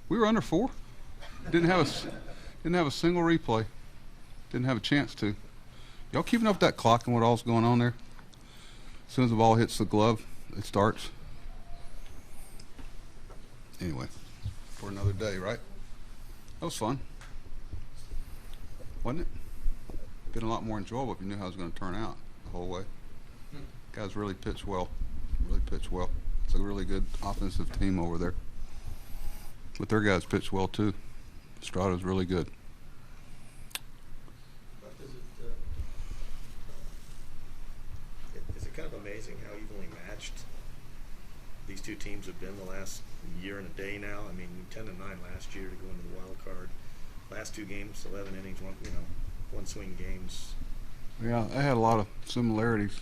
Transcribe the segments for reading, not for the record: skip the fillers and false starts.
We were under 4. Didn't have a single replay. Didn't have a chance to. Y'all keeping up that clock and what all's going on there? As soon as the ball hits the glove, it starts. Anyway, for another day, right? That was fun, wasn't it? Been a lot more enjoyable if you knew how it was going to turn out the whole way. Guys really pitched well. Really pitched well. It's a really good offensive team over there. But their guys pitched well too. Strada's really good. Is it kind of amazing how evenly matched these two teams have been the last year and a day now? I mean, 10-9 last year to go into the wild card. Last 2 games, 11 innings, one swing games. Yeah, they had a lot of similarities.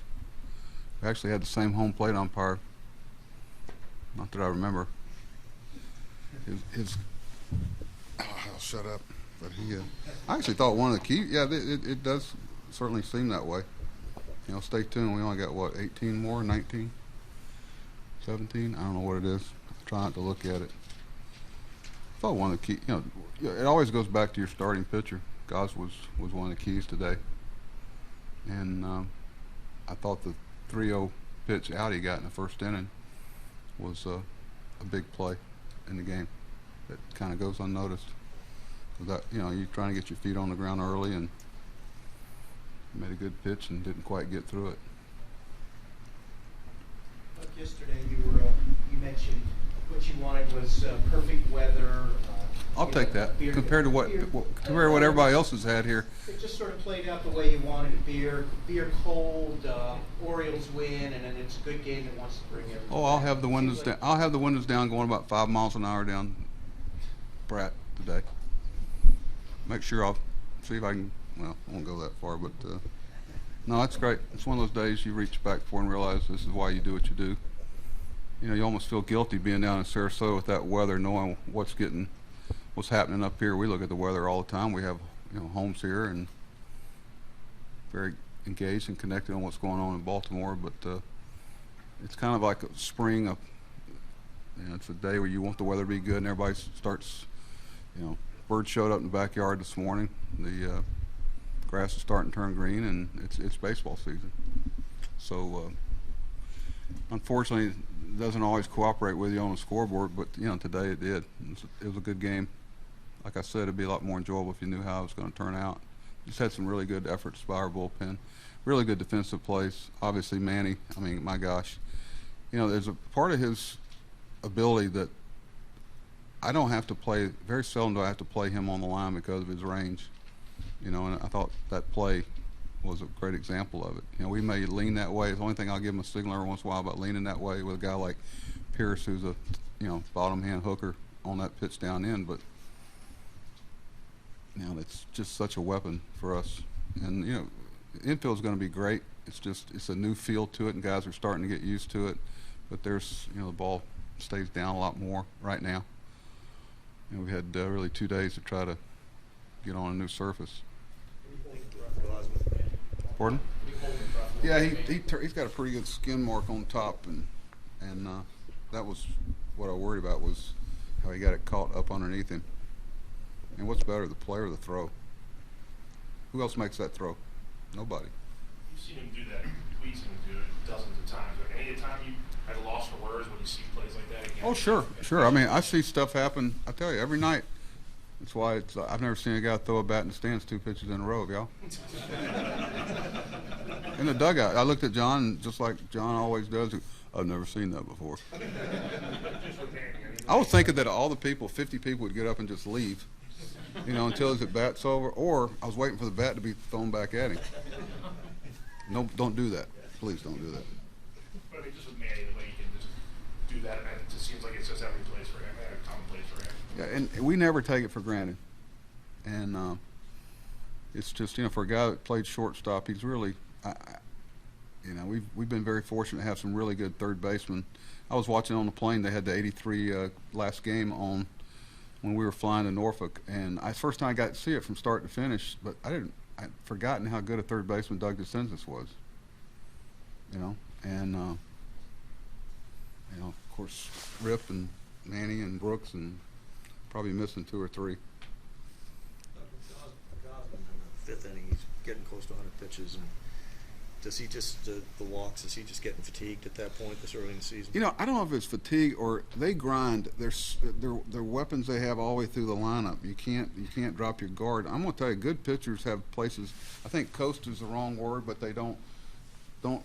We actually had the same home plate umpire. Not that I remember. I'll shut up. But I actually thought one of the key. Yeah, it does certainly seem that way. Stay tuned. We only got 18 more, 19, 17. I don't know what it is. I try not to look at it. I thought one of the key. It always goes back to your starting pitcher. Goss was one of the keys today, and I thought the 3-0 pitch out he got in the first inning was a big play in the game that kind of goes unnoticed. That you're trying to get your feet on the ground early, and made a good pitch and didn't quite get through it. But yesterday you mentioned what you wanted was perfect weather. I'll take that compared to what everybody else has had here. It just sort of played out the way you wanted it. Beer cold, Orioles win, and then it's a good game that wants to bring everything. Oh, I'll have the windows down. I'll have the windows down, going about 5 miles an hour down Pratt today. Make sure I'll see if I can. Well, I won't go that far, but no, that's great. It's one of those days you reach back for and realize this is why you do what you do. You almost feel guilty being down in Sarasota with that weather, knowing what's happening up here. We look at the weather all the time. We have homes here and very engaged and connected on what's going on in Baltimore. But it's kind of like a spring. It's a day where you want the weather to be good, and everybody starts. Birds showed up in the backyard this morning. The grass is starting to turn green, and it's baseball season. So unfortunately, it doesn't always cooperate with you on the scoreboard, but today it did. It was a good game. Like I said, it'd be a lot more enjoyable if you knew how it was going to turn out. Just had some really good efforts by our bullpen. Really good defensive plays. Obviously, Manny, my gosh. There's a part of his ability that I don't have to play. Very seldom do I have to play him on the line because of his range. And I thought that play was a great example of it. We may lean that way. It's the only thing I'll give him a signal every once in a while about leaning that way with a guy like Pierce, who's a bottom hand hooker on that pitch down in. But it's just such a weapon for us. And infield's going to be great. It's a new feel to it, and guys are starting to get used to it. But there's the ball stays down a lot more right now. We had really 2 days to try to get on a new surface. Pardon? Yeah, he's got a pretty good skin mark on top, and that was what I worried about, was how he got it caught up underneath him. And what's better, the play or the throw? Who else makes that throw? Nobody. You've seen him do that. We've seen him do it dozens of times. Any time you had a loss for words when you see plays like that again? Oh, sure. I see stuff happen. I tell you, every night. That's why I've never seen a guy throw a bat in the stands 2 pitches in a row, y'all. In the dugout, I looked at John, and just like John always does, I've never seen that before. I was thinking that all the people, 50 people, would get up and just leave, until his at-bat's over, or I was waiting for the bat to be thrown back at him. No, don't do that. Please don't do that. But just with Manny, the way he can just do that, and it just seems like it's just every place for him, every common place for him. Yeah, and we never take it for granted. And it's just, for a guy that played shortstop, he's really, we've been very fortunate to have some really good third basemen. I was watching on the plane. They had the 83 last game on when we were flying to Norfolk, and it's the first time I got to see it from start to finish. But I'd forgotten how good a third baseman Doug DeCensis was. And of course, Rip and Manny and Brooks and probably missing 2 or 3. Gosman in the 5th inning, he's getting close to 100 pitches, and does he just the walks? Is he just getting fatigued at that point this early in the season? You know, I don't know if it's fatigue or they grind. Their weapons they have all the way through the lineup. You can't drop your guard. I'm gonna tell you, good pitchers have places. I think coast is the wrong word, but they don't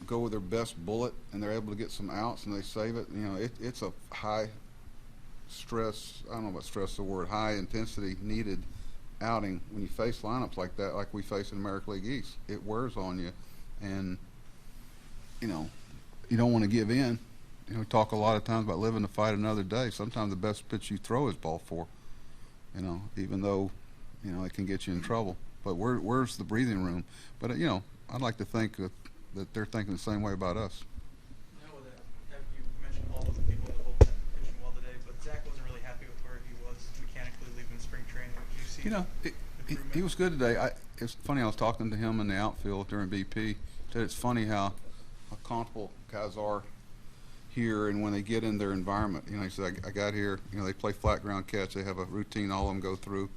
go with their best bullet, and they're able to get some outs and they save it. You know, it's a high stress. I don't know what stress is the word. High intensity needed outing when you face lineups like that, like we face in American League East. It wears on you. And, you know, you don't want to give in. You know, we talk a lot of times about living to fight another day. Sometimes the best pitch you throw is ball 4, you know, even though, you know, it can get you in trouble. But where's the breathing room? But, you know, I'd like to think that they're thinking the same way about us. Now with that, you mentioned all of the people in the bullpen pitching well today, but Zach wasn't really happy with where he was mechanically leaving spring training. Did you see You know, he was good today. It's funny, I was talking to him in the outfield during BP. Said it's funny how comfortable guys are here, and when they get in their environment. You know, he said, I got here, you know, they play flat ground catch. They have a routine all of them go through.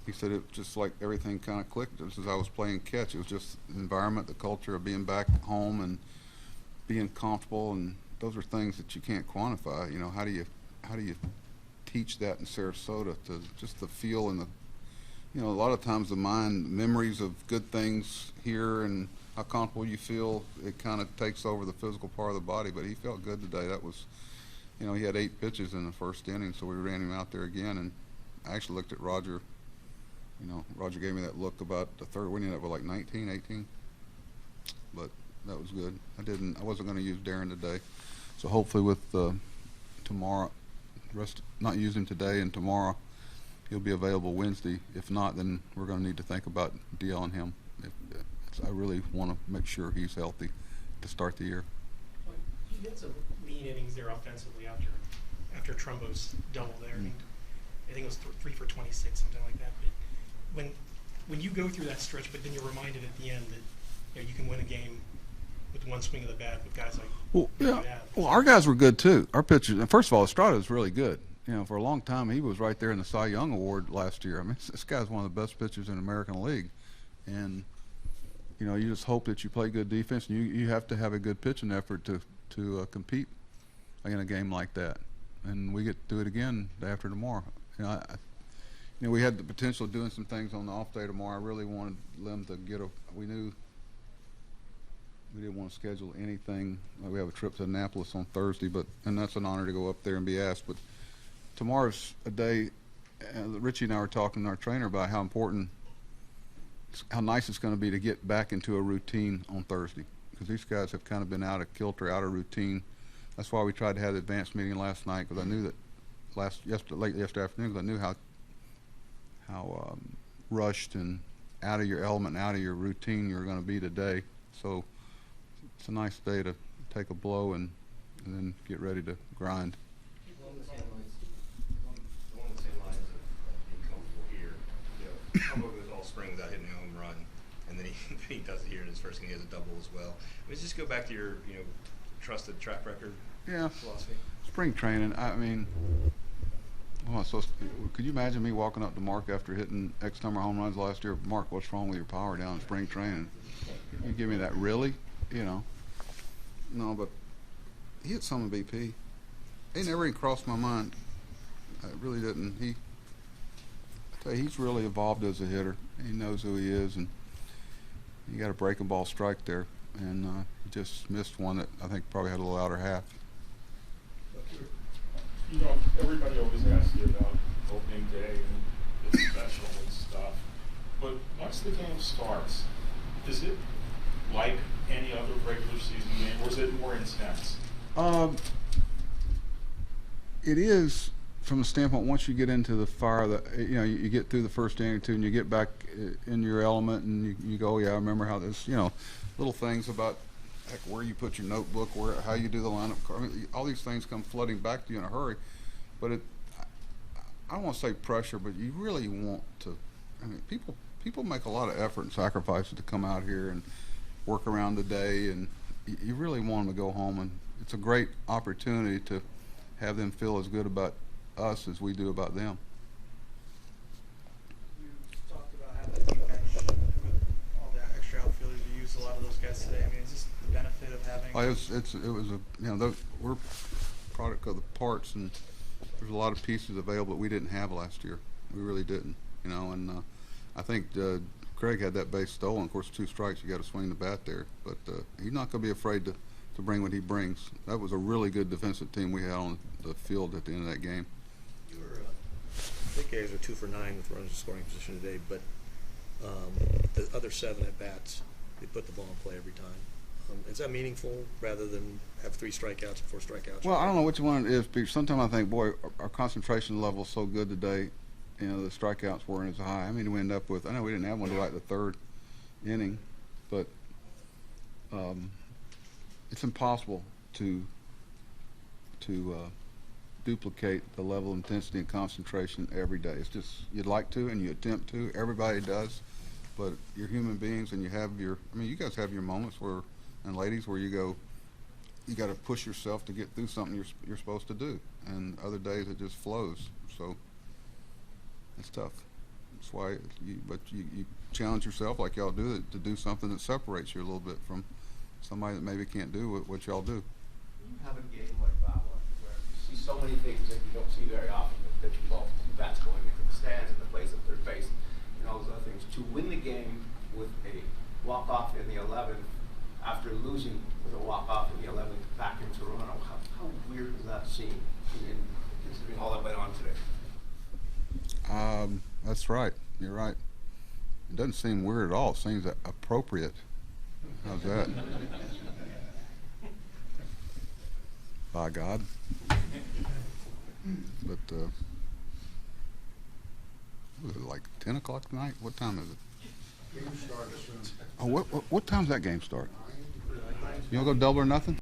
He said it just like everything kind of clicked just as I was playing catch. It was just the environment, the culture of being back home and being comfortable, and those are things that you can't quantify. You know, how do you teach that in Sarasota, to just the feel and the, you know, a lot of times the mind, memories of good things here and how comfortable you feel, it kind of takes over the physical part of the body. But he felt good today. That was, you know, he had 8 pitches in the first inning, so we ran him out there again. And I actually looked at Roger. You know, Roger gave me that look about the third. We ended up with like 19, 18. But that was good. I wasn't going to use Darren today. So hopefully with tomorrow, not use him today and tomorrow, he'll be available Wednesday. If not, then we're going to need to think about DLing him. I really want to make sure he's healthy to start the year. You had some lean innings there offensively after Trumbo's double there. I mean, I think it was 3 for 26, something like that. But when you go through that stretch, but then you're reminded at the end that, you know, you can win a game with one swing of the bat with guys like Well, our guys were good too. Our pitchers. And first of all, Estrada was really good. You know, for a long time he was right there in the Cy Young Award last year. I mean, this guy's one of the best pitchers in the American League, and you know, you just hope that you play good defense, and you have to have a good pitching effort to compete in a game like that. And we get to do it again day after tomorrow. You know, we had the potential of doing some things on the off day tomorrow. I really wanted them to get we knew we didn't want to schedule anything. We have a trip to Annapolis on Thursday, and that's an honor to go up there and be asked. But tomorrow's a day. Richie and I were talking to our trainer about how nice it's going to be to get back into a routine on Thursday, because these guys have kind of been out of kilter, out of routine. That's why we tried to have the advanced meeting last night, because I knew that late yesterday afternoon, because I knew how rushed and out of your element, out of your routine you're going to be today. So it's a nice day to take a blow and then get ready to grind. Along the same lines of being comfortable here, you know, Trumbo goes all spring without hitting a home run, and then he does it here in his first game. He has a double as well. Let's just go back to your, you know, trusted track record philosophy. Spring training. I mean, could you imagine me walking up to Mark after hitting X number of home runs last year? Mark, what's wrong with your power down in spring training? You give me that, really? You know, no, but he hit some in BP. It never even crossed my mind. It really didn't. I tell you, he's really evolved as a hitter. He knows who he is, and he got a breaking ball strike there, and he just missed one that I think probably had a little outer half. You know, everybody always asks you about opening day and it's special and stuff, but once the game starts, is it like any other regular season game, or is it more intense? It is, from the standpoint, once you get into the fire, you know, you get through the first inning or two, and you get back in your element, and you go, yeah, I remember how this, you know, little things about where you put your notebook, how you do the lineup. I mean, all these things come flooding back to you in a hurry. But I don't want to say pressure, but you really want to. I mean, people make a lot of effort and sacrifices to come out here and work around the day, and you really want them to go home. And it's a great opportunity to have them feel as good about us as we do about them. a lot of those guys today. I mean, is this the benefit of having? Oh, it was a, we're product of the parts, and there's a lot of pieces available that we didn't have last year. We really didn't, and I think Craig had that base stolen. Of course, 2 strikes, you got to swing the bat there, but he's not going to be afraid to bring what he brings. That was a really good defensive team we had on the field at the end of that game. You were, I think you guys are 2 for 9 with runners in scoring position today, but the other 7 at bats, they put the ball in play every time. Is that meaningful rather than have 3 strikeouts, 4 strikeouts? Well, I don't know which one it is, because sometimes I think, boy, our concentration level is so good today. The strikeouts weren't as high. I mean, we ended up with, I know we didn't have one to like the 3rd inning, but it's impossible to duplicate the level of intensity and concentration every day. It's just, you'd like to and you attempt to. Everybody does, but you're human beings, and you guys have your moments where, and ladies, where you got to push yourself to get through something you're supposed to do, and other days it just flows. So it's tough. That's why you challenge yourself like y'all do to do something that separates you a little bit from somebody that maybe can't do what y'all do. You have a game like that one where you see so many things that you don't see very often, the pitch ball, 2 bats going into the stands and the place at third base, and all those other things. To win the game with a walk-off in the 11th, after losing with a walk-off in the 11th back in Toronto, how weird does that seem, considering all that went on today? That's right. You're right. It doesn't seem weird at all. It seems appropriate. How's that? By God. But was it like 10 o'clock tonight? What time is it? Oh, what time's that game start? You want to go double or nothing?